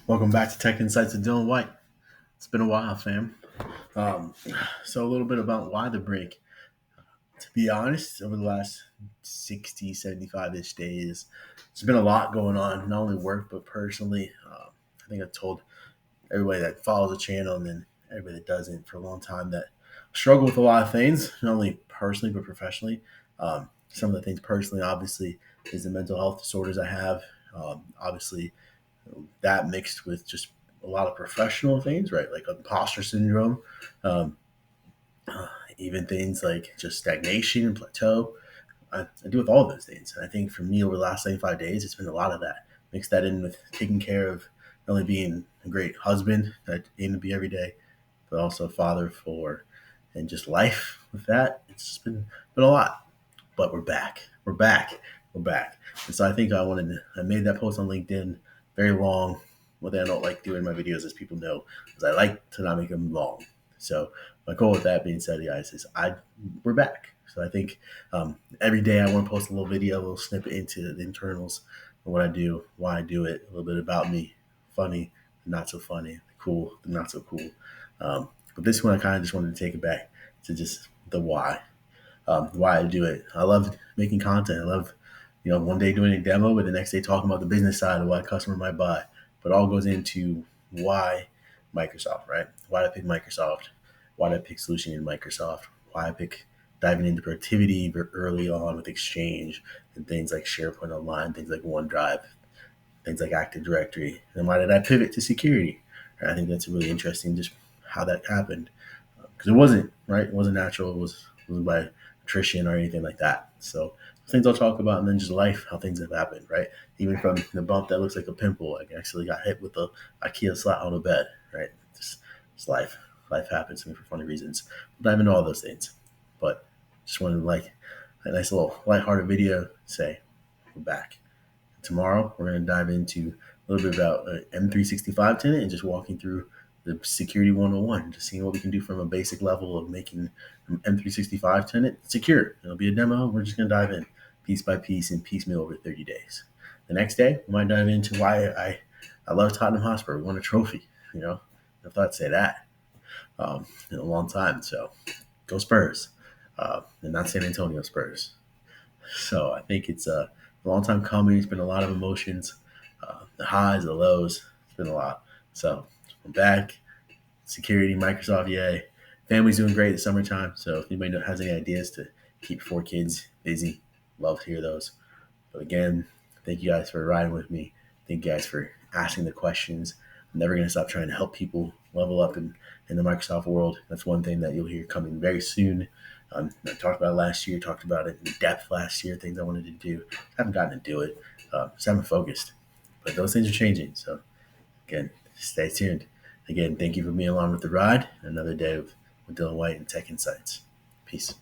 Welcome back to Tech Insights with Dylan White. It's been a while, fam. Um, so a little bit about why the break. To be honest, over the last 60, 75-ish days, there's been a lot going on, not only work, but personally. I think I told everybody that follows the channel and then everybody that doesn't for a long time that I struggle with a lot of things, not only personally, but professionally. Some of the things personally, obviously, is the mental health disorders I have. Obviously, that mixed with just a lot of professional things, right? Like impostor syndrome, um, even things like just stagnation and plateau. I deal with all of those things. And I think for me over the last 75 days, it's been a lot of that. Mix that in with taking care of not only being a great husband that I aim to be every day, but also a father for and just life with that. It's just been a lot. But we're back. We're back. We're back. And so I made that post on LinkedIn very long. One thing I don't like doing in my videos, as people know, is I like to not make them long. So my goal with that being said, guys, is we're back. So I think every day I want to post a little video, a little snippet into the internals of what I do, why I do it, a little bit about me, funny, not so funny, cool, not so cool. But this one I kind of just wanted to take it back to just the why I do it. I love making content. I love, one day doing a demo, but the next day talking about the business side of what a customer might buy. But it all goes into why Microsoft, right? Why did I pick Microsoft? Why did I pick solution in Microsoft? Why I pick diving into productivity early on with Exchange and things like SharePoint Online, things like OneDrive, things like Active Directory. And why did I pivot to security? And I think that's really interesting, just how that happened. Because it wasn't, right? It wasn't natural. Wasn't by attrition or anything like that. So things I'll talk about, and then just life, how things have happened, right? Even from the bump that looks like a pimple, I actually got hit with a IKEA slat on a bed, right? Just life. Life happens to me for funny reasons. But I'm into all those things. But just wanted to like a nice little lighthearted video say we're back. Tomorrow we're going to dive into a little bit about M365 tenant and just walking through the security 101, just seeing what we can do from a basic level of making M365 tenant secure. It'll be a demo. We're just going to dive in piece by piece and piecemeal over 30 days. The next day, we might dive into why I love Tottenham Hotspur. We won a trophy, I thought I'd say that in a long time. So go Spurs, and not San Antonio Spurs. So I think it's a long time coming. It's been a lot of emotions, the highs, the lows. It's been a lot. So I'm back. Security, Microsoft, yay. Family's doing great this summertime. So if anybody has any ideas to keep 4 kids busy, love to hear those. But again, thank you guys for riding with me. Thank you guys for asking the questions. I'm never going to stop trying to help people level up in the Microsoft world. That's one thing that you'll hear coming very soon. I talked about it last year, talked about it in depth last year, things I wanted to do. I haven't gotten to do it. Just haven't focused. But those things are changing. So again, stay tuned. Again, thank you for being along with the ride. Another day with Dylan White and Tech Insights. Peace.